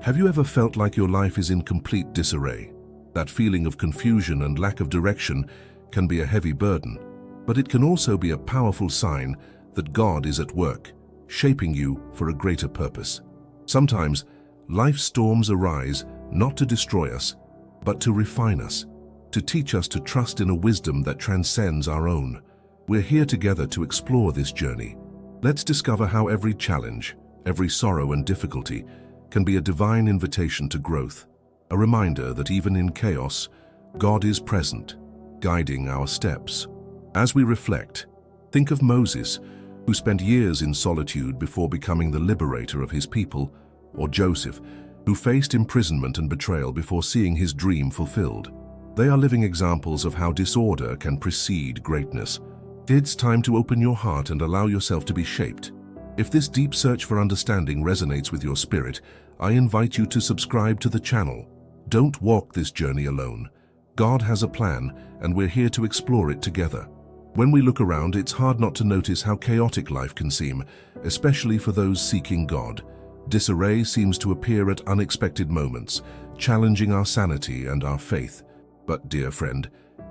Have you ever felt like your life is in complete disarray? That feeling of confusion and lack of direction can be a heavy burden, but it can also be a powerful sign that God is at work, shaping you for a greater purpose. Sometimes, life's storms arise not to destroy us, but to refine us, to teach us to trust in a wisdom that transcends our own. We're here together to explore this journey. Let's discover how every challenge, every sorrow and difficulty can be a divine invitation to growth, a reminder that even in chaos, God is present, guiding our steps. As we reflect, think of Moses, who spent years in solitude before becoming the liberator of his people, or Joseph, who faced imprisonment and betrayal before seeing his dream fulfilled. They are living examples of how disorder can precede greatness. It's time to open your heart and allow yourself to be shaped. If this deep search for understanding resonates with your spirit, I invite you to subscribe to the channel. Don't walk this journey alone. God has a plan, and we're here to explore it together. When we look around, it's hard not to notice how chaotic life can seem, especially for those seeking God. Disarray seems to appear at unexpected moments, challenging our sanity and our faith. But, dear friend,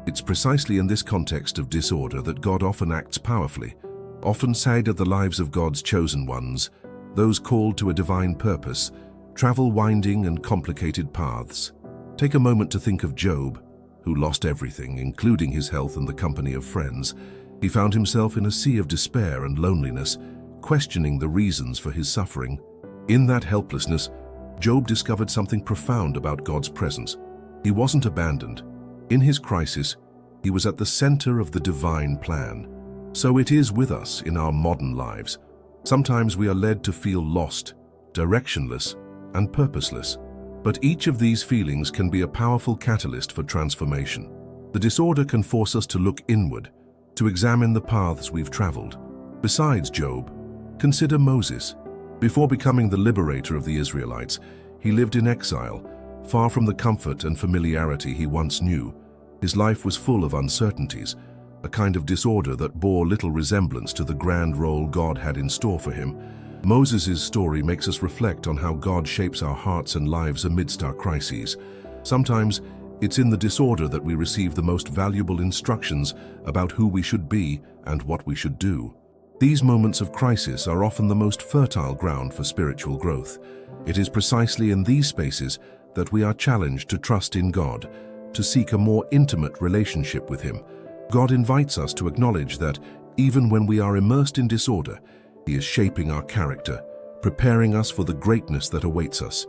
it's precisely in this context of disorder that God often acts powerfully. Often sad at the lives of God's chosen ones, those called to a divine purpose, travel winding and complicated paths. Take a moment to think of Job, who lost everything, including his health and the company of friends. He found himself in a sea of despair and loneliness, questioning the reasons for his suffering. In that helplessness, Job discovered something profound about God's presence. He wasn't abandoned. In his crisis, he was at the center of the divine plan. So it is with us in our modern lives. Sometimes we are led to feel lost, directionless, and purposeless. But each of these feelings can be a powerful catalyst for transformation. The disorder can force us to look inward, to examine the paths we've traveled. Besides Job, consider Moses. Before becoming the liberator of the Israelites, he lived in exile, far from the comfort and familiarity he once knew. His life was full of uncertainties, a kind of disorder that bore little resemblance to the grand role God had in store for him. Moses' story makes us reflect on how God shapes our hearts and lives amidst our crises. Sometimes, it's in the disorder that we receive the most valuable instructions about who we should be and what we should do. These moments of crisis are often the most fertile ground for spiritual growth. It is precisely in these spaces that we are challenged to trust in God, to seek a more intimate relationship with Him. God invites us to acknowledge that even when we are immersed in disorder, He is shaping our character, preparing us for the greatness that awaits us.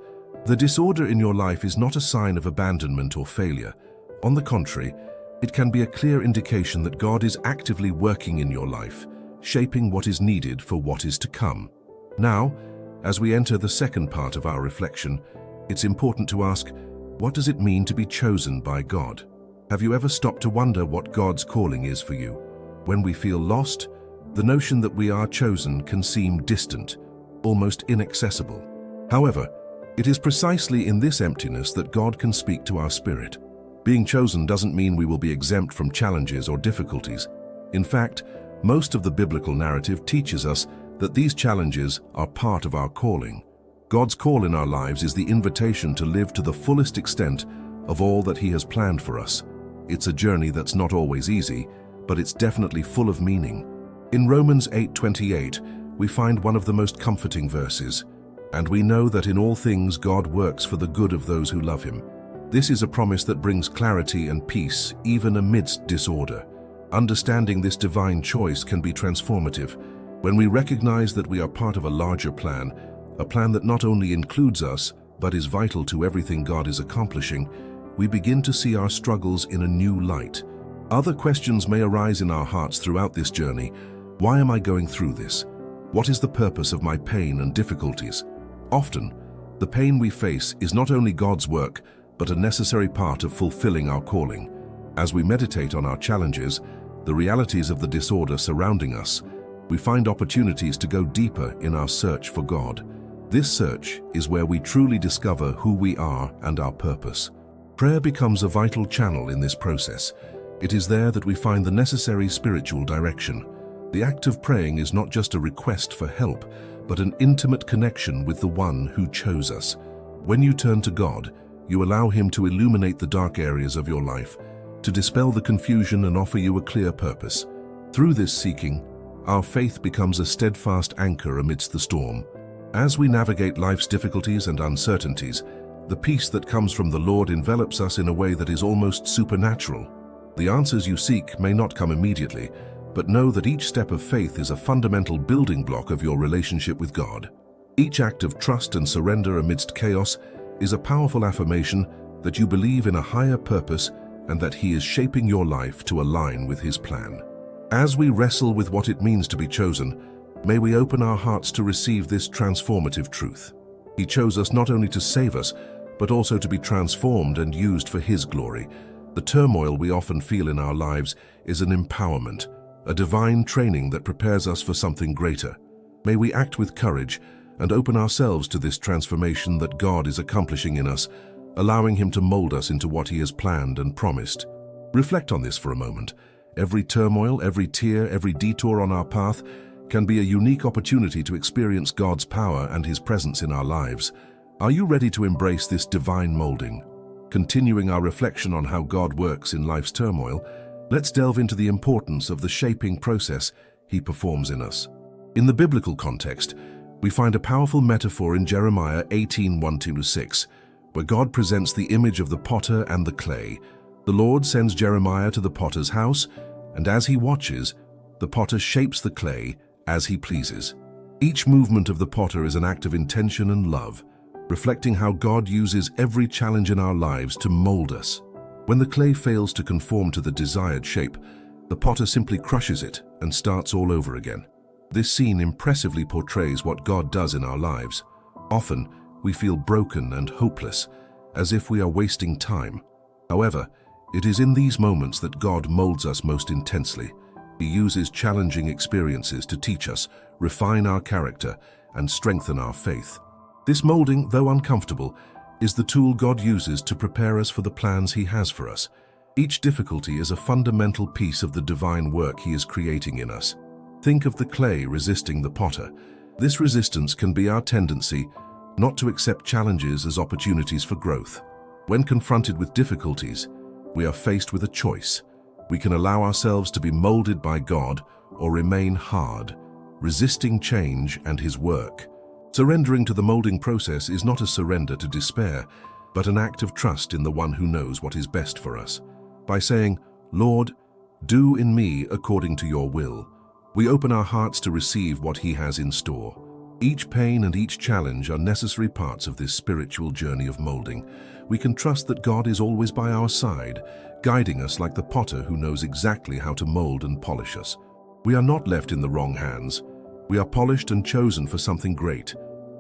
The disorder in your life is not a sign of abandonment or failure. On the contrary, it can be a clear indication that God is actively working in your life, shaping what is needed for what is to come. Now, as we enter the second part of our reflection, it's important to ask, what does it mean to be chosen by God? Have you ever stopped to wonder what God's calling is for you? When we feel lost, the notion that we are chosen can seem distant, almost inaccessible. However, it is precisely in this emptiness that God can speak to our spirit. Being chosen doesn't mean we will be exempt from challenges or difficulties. In fact, most of the biblical narrative teaches us that these challenges are part of our calling. God's call in our lives is the invitation to live to the fullest extent of all that He has planned for us. It's a journey that's not always easy, but it's definitely full of meaning. In Romans 8:28, we find one of the most comforting verses, "And we know that in all things God works for the good of those who love Him." This is a promise that brings clarity and peace even amidst disorder. Understanding this divine choice can be transformative. When we recognize that we are part of a larger plan, a plan that not only includes us, but is vital to everything God is accomplishing, we begin to see our struggles in a new light. Other questions may arise in our hearts throughout this journey. Why am I going through this? What is the purpose of my pain and difficulties? Often, the pain we face is not only God's work, but a necessary part of fulfilling our calling. As we meditate on our challenges, the realities of the disorder surrounding us, we find opportunities to go deeper in our search for God. This search is where we truly discover who we are and our purpose. Prayer becomes a vital channel in this process. It is there that we find the necessary spiritual direction. The act of praying is not just a request for help, but an intimate connection with the One who chose us. When you turn to God, you allow Him to illuminate the dark areas of your life, to dispel the confusion and offer you a clear purpose. Through this seeking, our faith becomes a steadfast anchor amidst the storm. As we navigate life's difficulties and uncertainties, the peace that comes from the Lord envelops us in a way that is almost supernatural. The answers you seek may not come immediately, but know that each step of faith is a fundamental building block of your relationship with God. Each act of trust and surrender amidst chaos is a powerful affirmation that you believe in a higher purpose and that He is shaping your life to align with His plan. As we wrestle with what it means to be chosen, may we open our hearts to receive this transformative truth. He chose us not only to save us, but also to be transformed and used for His glory. The turmoil we often feel in our lives is an empowerment, a divine training that prepares us for something greater. May we act with courage and open ourselves to this transformation that God is accomplishing in us, allowing Him to mold us into what He has planned and promised. Reflect on this for a moment. Every turmoil, every tear, every detour on our path can be a unique opportunity to experience God's power and His presence in our lives. Are you ready to embrace this divine molding? Continuing our reflection on how God works in life's turmoil, let's delve into the importance of the shaping process He performs in us. In the biblical context, we find a powerful metaphor in Jeremiah 18:1-6, where God presents the image of the potter and the clay. The Lord sends Jeremiah to the potter's house, and as he watches, the potter shapes the clay as he pleases. Each movement of the potter is an act of intention and love, reflecting how God uses every challenge in our lives to mold us. When the clay fails to conform to the desired shape, the potter simply crushes it and starts all over again. This scene impressively portrays what God does in our lives. Often, we feel broken and hopeless, as if we are wasting time. However, it is in these moments that God molds us most intensely. He uses challenging experiences to teach us, refine our character, and strengthen our faith. This molding, though uncomfortable, is the tool God uses to prepare us for the plans He has for us. Each difficulty is a fundamental piece of the divine work He is creating in us. Think of the clay resisting the potter. This resistance can be our tendency not to accept challenges as opportunities for growth. When confronted with difficulties, we are faced with a choice. We can allow ourselves to be molded by God or remain hard, resisting change and His work. Surrendering to the molding process is not a surrender to despair, but an act of trust in the one who knows what is best for us. By saying, "Lord, do in me according to your will," we open our hearts to receive what He has in store. Each pain and each challenge are necessary parts of this spiritual journey of molding. We can trust that God is always by our side, guiding us like the potter who knows exactly how to mold and polish us. We are not left in the wrong hands. We are polished and chosen for something great,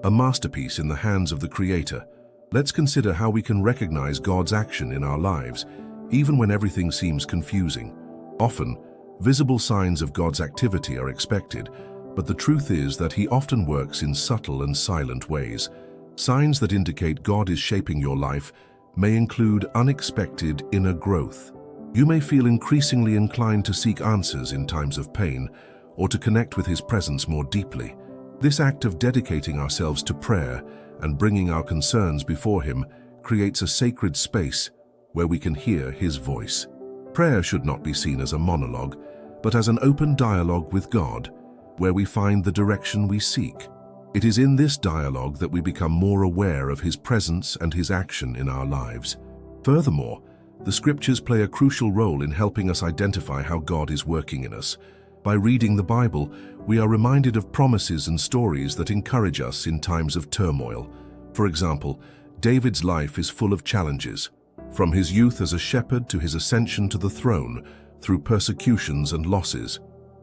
a masterpiece in the hands of the Creator. Let's consider how we can recognize God's action in our lives, even when everything seems confusing. Often, visible signs of God's activity are expected, but the truth is that He often works in subtle and silent ways. Signs that indicate God is shaping your life may include unexpected inner growth. You may feel increasingly inclined to seek answers in times of pain or to connect with His presence more deeply. This act of dedicating ourselves to prayer and bringing our concerns before Him creates a sacred space where we can hear His voice. Prayer should not be seen as a monologue, but as an open dialogue with God, where we find the direction we seek. It is in this dialogue that we become more aware of His presence and His action in our lives. Furthermore, the Scriptures play a crucial role in helping us identify how God is working in us. By reading the Bible, we are reminded of promises and stories that encourage us in times of turmoil. For example, David's life is full of challenges, from his youth as a shepherd to his ascension to the throne, through persecutions and losses.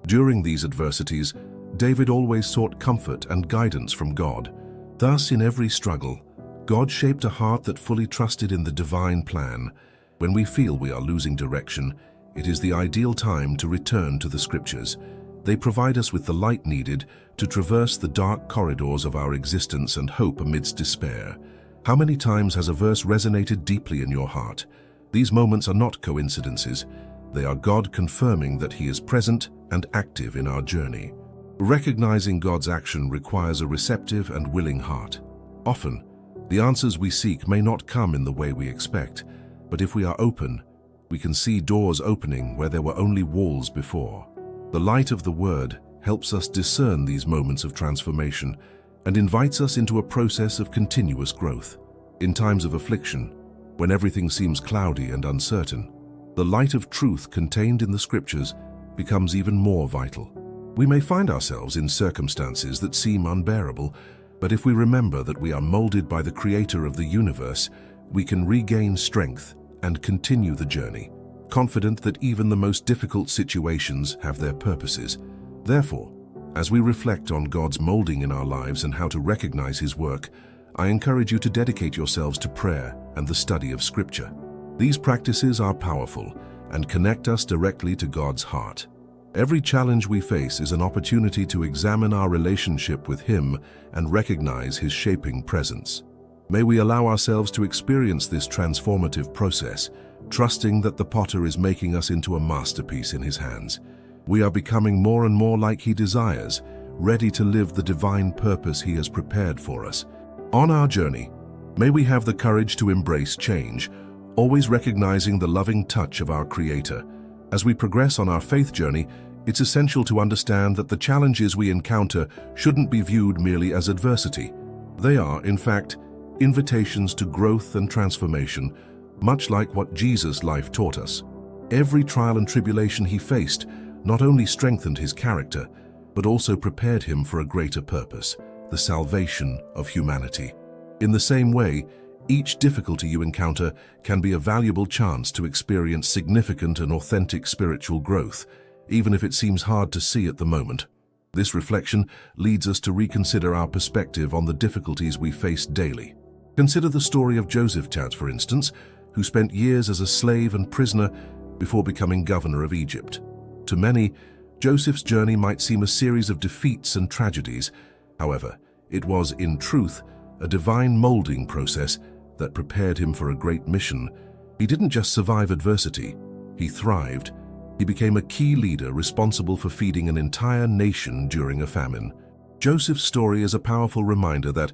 During these adversities, David always sought comfort and guidance from God. Thus, in every struggle, God shaped a heart that fully trusted in the divine plan. When we feel we are losing direction, it is the ideal time to return to the Scriptures. They provide us with the light needed to traverse the dark corridors of our existence and hope amidst despair. How many times has a verse resonated deeply in your heart? These moments are not coincidences. They are God confirming that He is present and active in our journey. Recognizing God's action requires a receptive and willing heart. Often, The answers we seek may not come in the way we expect, but if we are open, we can see doors opening where there were only walls before. The light of the Word helps us discern these moments of transformation and invites us into a process of continuous growth. In times of affliction, when everything seems cloudy and uncertain, the light of truth contained in the Scriptures becomes even more vital. We may find ourselves in circumstances that seem unbearable, but if we remember that we are molded by the Creator of the universe, we can regain strength and continue the journey, confident that even the most difficult situations have their purposes. Therefore, as we reflect on God's molding in our lives and how to recognize His work, I encourage you to dedicate yourselves to prayer and the study of Scripture. These practices are powerful and connect us directly to God's heart. Every challenge we face is an opportunity to examine our relationship with Him and recognize His shaping presence. May we allow ourselves to experience this transformative process, trusting that the Potter is making us into a masterpiece in His hands. We are becoming more and more like He desires, ready to live the divine purpose He has prepared for us. On our journey, may we have the courage to embrace change, always recognizing the loving touch of our Creator. As we progress on our faith journey, it's essential to understand that the challenges we encounter shouldn't be viewed merely as adversity. They are, in fact, invitations to growth and transformation, much like what Jesus' life taught us. Every trial and tribulation He faced not only strengthened His character, but also prepared Him for a greater purpose, the salvation of humanity. In the same way, each difficulty you encounter can be a valuable chance to experience significant and authentic spiritual growth, even if it seems hard to see at the moment. This reflection leads us to reconsider our perspective on the difficulties we face daily. Consider the story of Joseph, for instance, who spent years as a slave and prisoner before becoming governor of Egypt. To many, Joseph's journey might seem a series of defeats and tragedies. However, it was, in truth, a divine molding process that prepared him for a great mission. He didn't just survive adversity, he thrived. He became a key leader responsible for feeding an entire nation during a famine. Joseph's story is a powerful reminder that,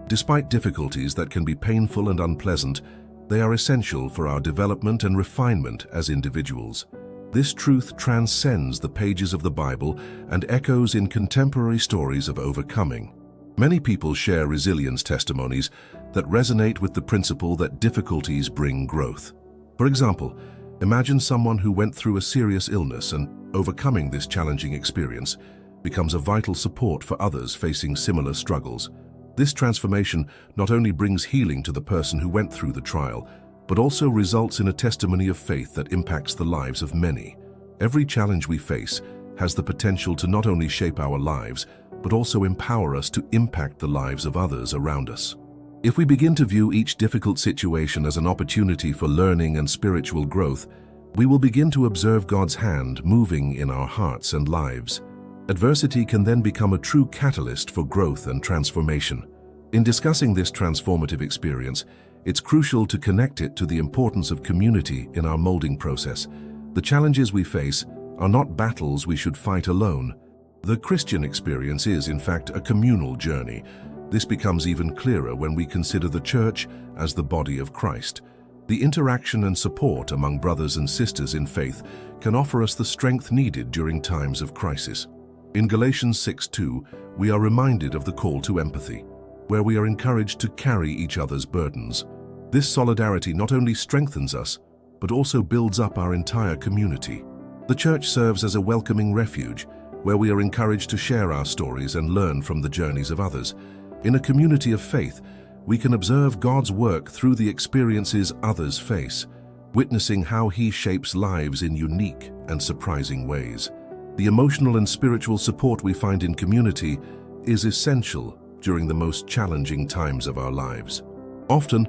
despite difficulties that can be painful and unpleasant, they are essential for our development and refinement as individuals. This truth transcends the pages of the Bible and echoes in contemporary stories of overcoming. Many people share resilience testimonies that resonate with the principle that difficulties bring growth. For example, imagine someone who went through a serious illness and, overcoming this challenging experience, becomes a vital support for others facing similar struggles. This transformation not only brings healing to the person who went through the trial, but also results in a testimony of faith that impacts the lives of many. Every challenge we face has the potential to not only shape our lives, but also empower us to impact the lives of others around us. If we begin to view each difficult situation as an opportunity for learning and spiritual growth, we will begin to observe God's hand moving in our hearts and lives. Adversity can then become a true catalyst for growth and transformation. In discussing this transformative experience, it's crucial to connect it to the importance of community in our molding process. The challenges we face are not battles we should fight alone. The Christian experience is, in fact, a communal journey. This becomes even clearer when we consider the Church as the body of Christ. The interaction and support among brothers and sisters in faith can offer us the strength needed during times of crisis. In Galatians 6:2, we are reminded of the call to empathy, where we are encouraged to carry each other's burdens. This solidarity not only strengthens us, but also builds up our entire community. The Church serves as a welcoming refuge, where we are encouraged to share our stories and learn from the journeys of others. In a community of faith, we can observe God's work through the experiences others face, witnessing how He shapes lives in unique and surprising ways. The emotional and spiritual support we find in community is essential during the most challenging times of our lives. Often,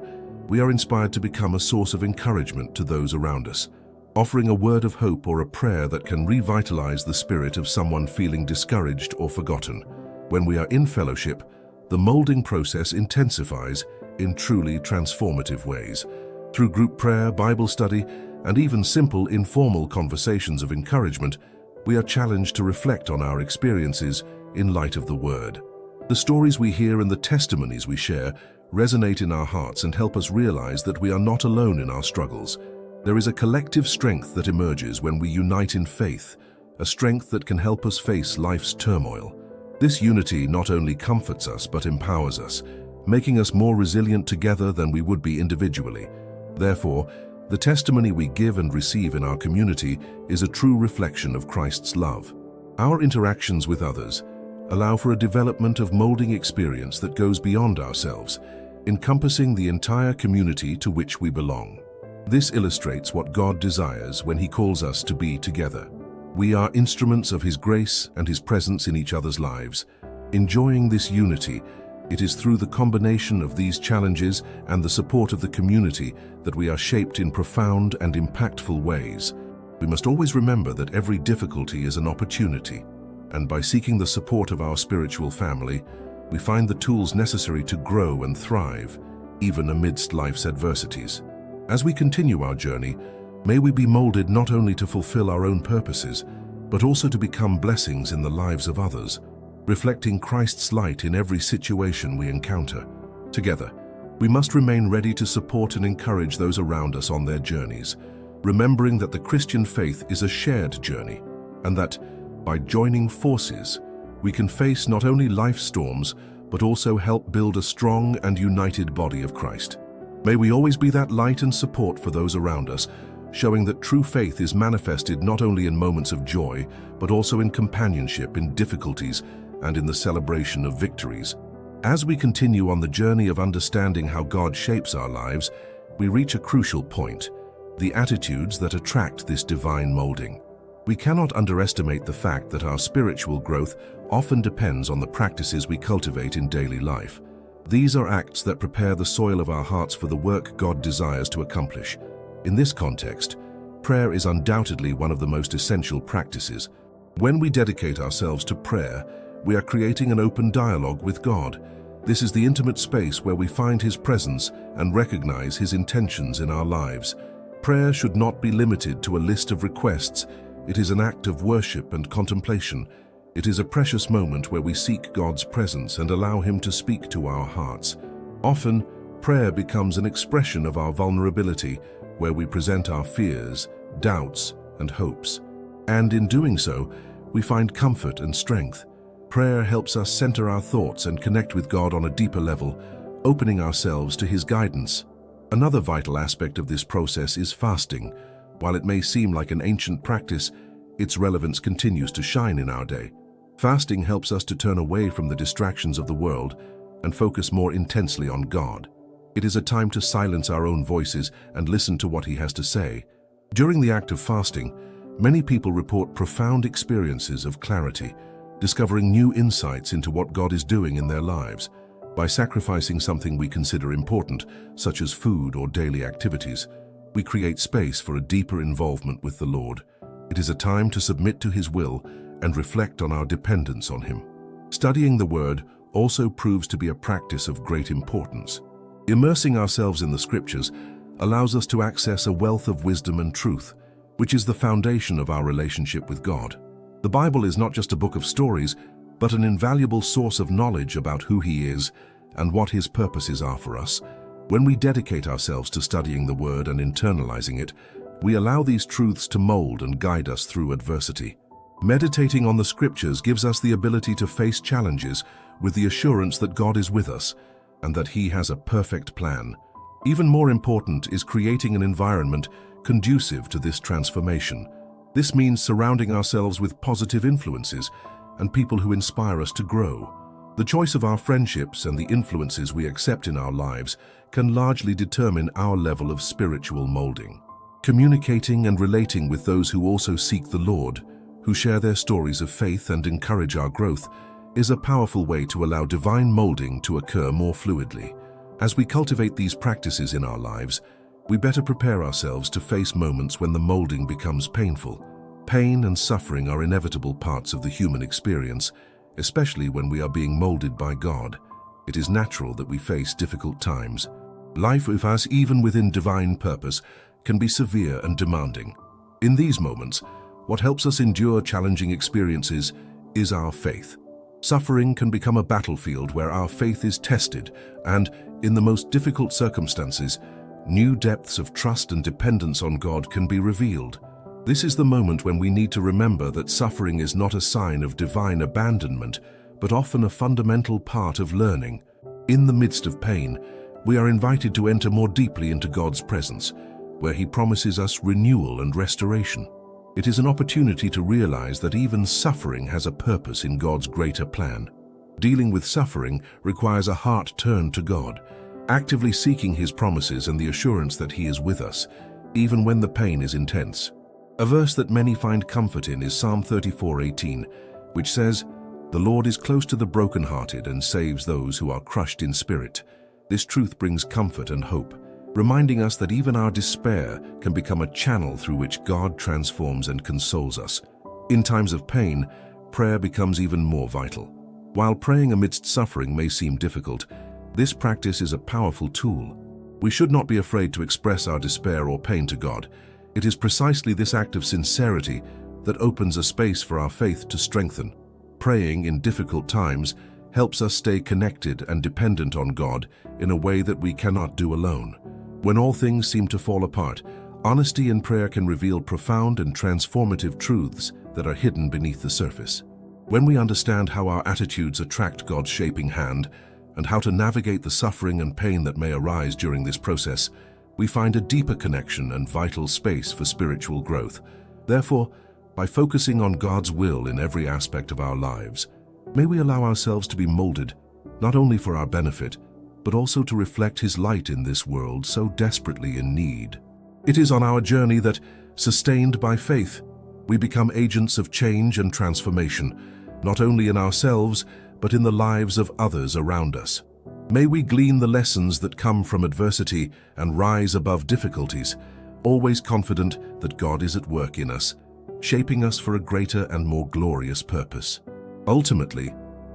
we are inspired to become a source of encouragement to those around us, offering a word of hope or a prayer that can revitalize the spirit of someone feeling discouraged or forgotten. When we are in fellowship, the molding process intensifies in truly transformative ways. Through group prayer, Bible study, and even simple informal conversations of encouragement, we are challenged to reflect on our experiences in light of the Word. The stories we hear and the testimonies we share resonate in our hearts and help us realize that we are not alone in our struggles. There is a collective strength that emerges when we unite in faith, a strength that can help us face life's turmoil. This unity not only comforts us but empowers us, making us more resilient together than we would be individually. Therefore, the testimony we give and receive in our community is a true reflection of Christ's love. Our interactions with others allow for a development of molding experience that goes beyond ourselves, encompassing the entire community to which we belong. This illustrates what God desires when He calls us to be together. We are instruments of His grace and His presence in each other's lives. Enjoying this unity, it is through the combination of these challenges and the support of the community that we are shaped in profound and impactful ways. We must always remember that every difficulty is an opportunity, and by seeking the support of our spiritual family, we find the tools necessary to grow and thrive, even amidst life's adversities. As we continue our journey, may we be molded not only to fulfill our own purposes, but also to become blessings in the lives of others, reflecting Christ's light in every situation we encounter. Together, we must remain ready to support and encourage those around us on their journeys, remembering that the Christian faith is a shared journey, and that, by joining forces, we can face not only life's storms, but also help build a strong and united body of Christ. May we always be that light and support for those around us, showing that true faith is manifested not only in moments of joy, but also in companionship in difficulties and in the celebration of victories. As we continue on the journey of understanding how God shapes our lives, we reach a crucial point: the attitudes that attract this divine molding. We cannot underestimate the fact that our spiritual growth often depends on the practices we cultivate in daily life. These are acts that prepare the soil of our hearts for the work God desires to accomplish. In this context, prayer is undoubtedly one of the most essential practices. When we dedicate ourselves to prayer, we are creating an open dialogue with God. This is the intimate space where we find His presence and recognize His intentions in our lives. Prayer should not be limited to a list of requests. It is an act of worship and contemplation. It is a precious moment where we seek God's presence and allow Him to speak to our hearts. Often, prayer becomes an expression of our vulnerability, where we present our fears, doubts, and hopes. And in doing so, we find comfort and strength. Prayer helps us center our thoughts and connect with God on a deeper level, opening ourselves to His guidance. Another vital aspect of this process is fasting. While it may seem like an ancient practice, its relevance continues to shine in our day. Fasting helps us to turn away from the distractions of the world and focus more intensely on God. It is a time to silence our own voices and listen to what He has to say. During the act of fasting, many people report profound experiences of clarity, discovering new insights into what God is doing in their lives. By sacrificing something we consider important, such as food or daily activities, we create space for a deeper involvement with the Lord. It is a time to submit to His will and reflect on our dependence on Him. Studying the Word also proves to be a practice of great importance. Immersing ourselves in the Scriptures allows us to access a wealth of wisdom and truth, which is the foundation of our relationship with God. The Bible is not just a book of stories, but an invaluable source of knowledge about who He is and what His purposes are for us. When we dedicate ourselves to studying the Word and internalizing it, we allow these truths to mold and guide us through adversity. Meditating on the Scriptures gives us the ability to face challenges with the assurance that God is with us and that He has a perfect plan. Even more important is creating an environment conducive to this transformation. This means surrounding ourselves with positive influences and people who inspire us to grow. The choice of our friendships and the influences we accept in our lives can largely determine our level of spiritual molding. Communicating and relating with those who also seek the Lord, who share their stories of faith and encourage our growth, is a powerful way to allow divine molding to occur more fluidly. As we cultivate these practices in our lives, we better prepare ourselves to face moments when the molding becomes painful. Pain and suffering are inevitable parts of the human experience, especially when we are being molded by God. It is natural that we face difficult times. Life with us, even within divine purpose, can be severe and demanding. In these moments, what helps us endure challenging experiences is our faith. Suffering can become a battlefield where our faith is tested and, in the most difficult circumstances, new depths of trust and dependence on God can be revealed. This is the moment when we need to remember that suffering is not a sign of divine abandonment, but often a fundamental part of learning. In the midst of pain, we are invited to enter more deeply into God's presence, where He promises us renewal and restoration. It is an opportunity to realize that even suffering has a purpose in God's greater plan. Dealing with suffering requires a heart turned to God, actively seeking His promises and the assurance that He is with us, even when the pain is intense. A verse that many find comfort in is Psalm 34:18, which says, "The Lord is close to the brokenhearted and saves those who are crushed in spirit." This truth brings comfort and hope, reminding us that even our despair can become a channel through which God transforms and consoles us. In times of pain, prayer becomes even more vital. While praying amidst suffering may seem difficult, this practice is a powerful tool. We should not be afraid to express our despair or pain to God. It is precisely this act of sincerity that opens a space for our faith to strengthen. Praying in difficult times helps us stay connected and dependent on God in a way that we cannot do alone. When all things seem to fall apart, honesty in prayer can reveal profound and transformative truths that are hidden beneath the surface. When we understand how our attitudes attract God's shaping hand and how to navigate the suffering and pain that may arise during this process, we find a deeper connection and vital space for spiritual growth. Therefore, by focusing on God's will in every aspect of our lives, may we allow ourselves to be molded, not only for our benefit, but also to reflect His light in this world so desperately in need. It is on our journey that, sustained by faith, we become agents of change and transformation, not only in ourselves, but in the lives of others around us. May we glean the lessons that come from adversity and rise above difficulties, always confident that God is at work in us, shaping us for a greater and more glorious purpose. Ultimately,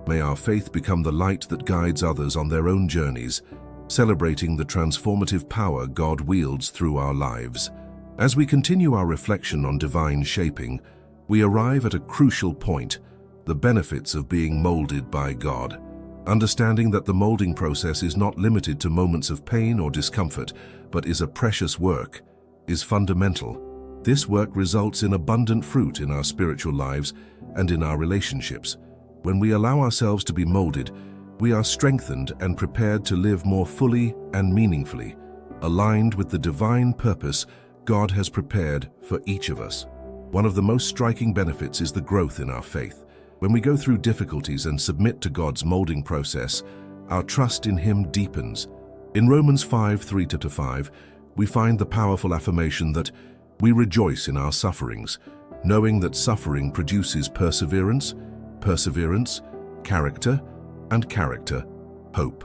may our faith become the light that guides others on their own journeys, celebrating the transformative power God wields through our lives. As we continue our reflection on divine shaping, we arrive at a crucial point: the benefits of being molded by God. Understanding that the molding process is not limited to moments of pain or discomfort, but is a precious work, is fundamental. This work results in abundant fruit in our spiritual lives and in our relationships. When we allow ourselves to be molded, we are strengthened and prepared to live more fully and meaningfully, aligned with the divine purpose God has prepared for each of us. One of the most striking benefits is the growth in our faith. When we go through difficulties and submit to God's molding process, our trust in Him deepens. In Romans 5:3-5, we find the powerful affirmation that we rejoice in our sufferings, knowing that suffering produces perseverance, character, and character, hope.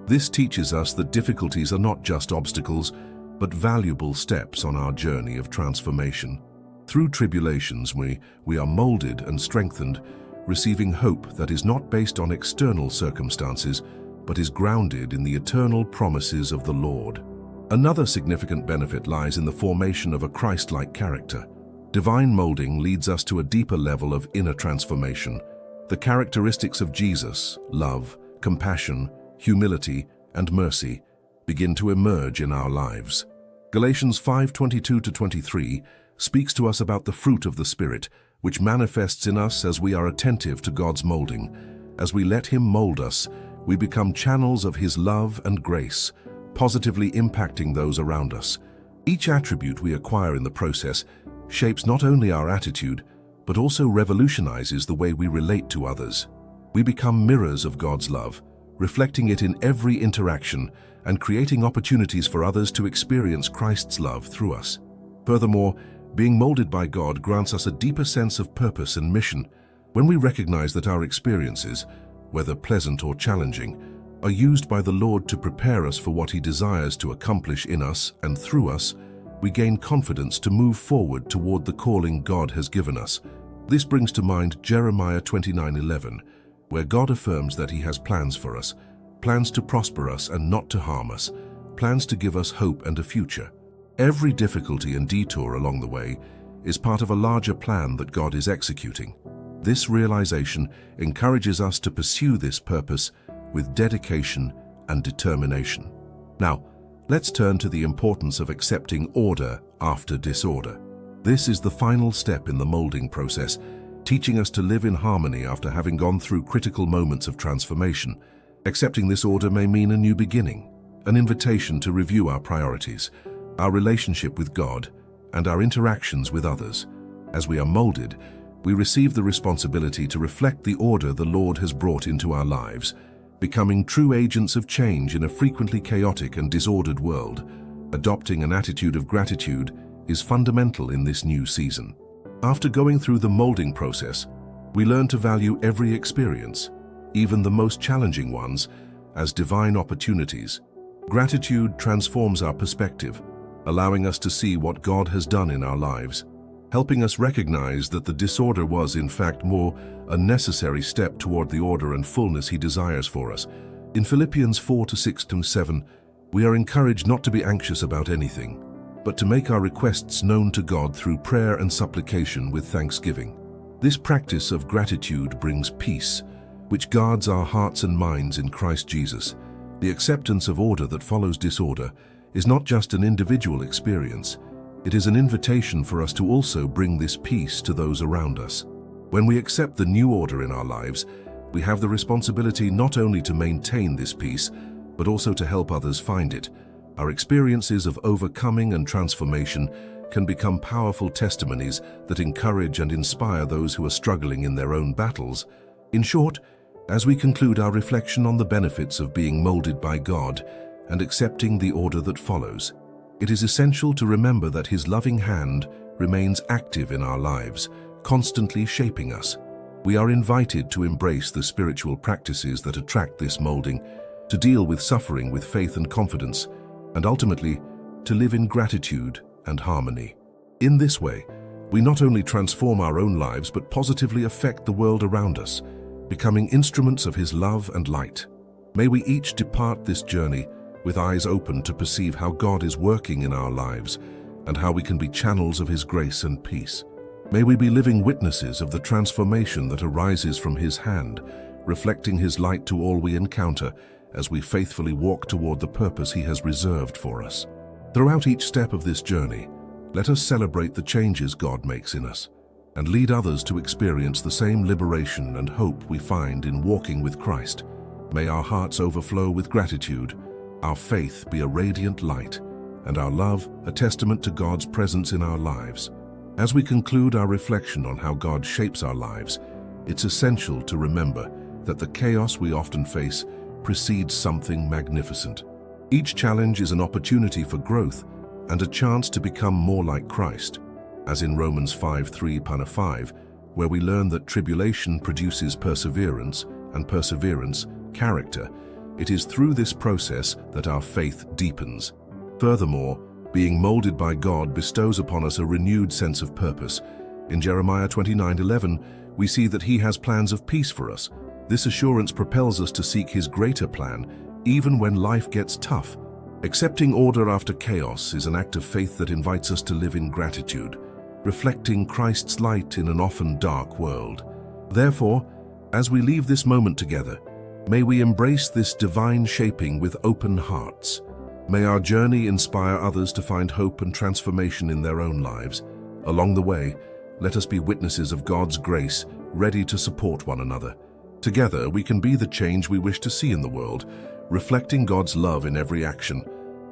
This teaches us that difficulties are not just obstacles, but valuable steps on our journey of transformation. Through tribulations, we are molded and strengthened, receiving hope that is not based on external circumstances, but is grounded in the eternal promises of the Lord. Another significant benefit lies in the formation of a Christ-like character. Divine molding leads us to a deeper level of inner transformation. The characteristics of Jesus, love, compassion, humility, and mercy, begin to emerge in our lives. Galatians 5:22-23 speaks to us about the fruit of the Spirit, which manifests in us as we are attentive to God's molding. As we let Him mold us, we become channels of His love and grace, positively impacting those around us. Each attribute we acquire in the process shapes not only our attitude, but also revolutionizes the way we relate to others. We become mirrors of God's love, reflecting it in every interaction and creating opportunities for others to experience Christ's love through us. Furthermore, being molded by God grants us a deeper sense of purpose and mission. When we recognize that our experiences, whether pleasant or challenging, are used by the Lord to prepare us for what He desires to accomplish in us and through us, we gain confidence to move forward toward the calling God has given us. This brings to mind Jeremiah 29:11, where God affirms that He has plans for us, plans to prosper us and not to harm us, plans to give us hope and a future. Every difficulty and detour along the way is part of a larger plan that God is executing. This realization encourages us to pursue this purpose with dedication and determination. Now, let's turn to the importance of accepting order after disorder. This is the final step in the molding process, teaching us to live in harmony after having gone through critical moments of transformation. Accepting this order may mean a new beginning, an invitation to review our priorities, our relationship with God, and our interactions with others. As we are molded, we receive the responsibility to reflect the order the Lord has brought into our lives, becoming true agents of change in a frequently chaotic and disordered world. Adopting an attitude of gratitude is fundamental in this new season. After going through the molding process, we learn to value every experience, even the most challenging ones, as divine opportunities. Gratitude transforms our perspective, allowing us to see what God has done in our lives, helping us recognize that the disorder was, in fact, more a necessary step toward the order and fullness He desires for us. In Philippians 4:6-7, we are encouraged not to be anxious about anything, but to make our requests known to God through prayer and supplication with thanksgiving. This practice of gratitude brings peace, which guards our hearts and minds in Christ Jesus. The acceptance of order that follows disorder is not just an individual experience, it is an invitation for us to also bring this peace to those around us. When we accept the new order in our lives, we have the responsibility not only to maintain this peace, but also to help others find it. Our experiences of overcoming and transformation can become powerful testimonies that encourage and inspire those who are struggling in their own battles. In short, as we conclude our reflection on the benefits of being molded by God and accepting the order that follows, it is essential to remember that His loving hand remains active in our lives, constantly shaping us. We are invited to embrace the spiritual practices that attract this molding, to deal with suffering with faith and confidence, and ultimately, to live in gratitude and harmony. In this way, we not only transform our own lives but positively affect the world around us, becoming instruments of His love and light. May we each depart this journey with eyes open to perceive how God is working in our lives and how we can be channels of His grace and peace. May we be living witnesses of the transformation that arises from His hand, reflecting His light to all we encounter as we faithfully walk toward the purpose He has reserved for us. Throughout each step of this journey, let us celebrate the changes God makes in us and lead others to experience the same liberation and hope we find in walking with Christ. May our hearts overflow with gratitude, our faith be a radiant light, and our love a testament to God's presence in our lives. As we conclude our reflection on how God shapes our lives, it's essential to remember that the chaos we often face precedes something magnificent. Each challenge is an opportunity for growth and a chance to become more like Christ, as in Romans 5:3-5, where we learn that tribulation produces perseverance, and perseverance, character. It is through this process that our faith deepens. Furthermore, being molded by God bestows upon us a renewed sense of purpose. In Jeremiah 29:11, we see that He has plans of peace for us. This assurance propels us to seek His greater plan, even when life gets tough. Accepting order after chaos is an act of faith that invites us to live in gratitude, reflecting Christ's light in an often dark world. Therefore, as we leave this moment together, may we embrace this divine shaping with open hearts. May our journey inspire others to find hope and transformation in their own lives. Along the way, let us be witnesses of God's grace, ready to support one another. Together, we can be the change we wish to see in the world, reflecting God's love in every action.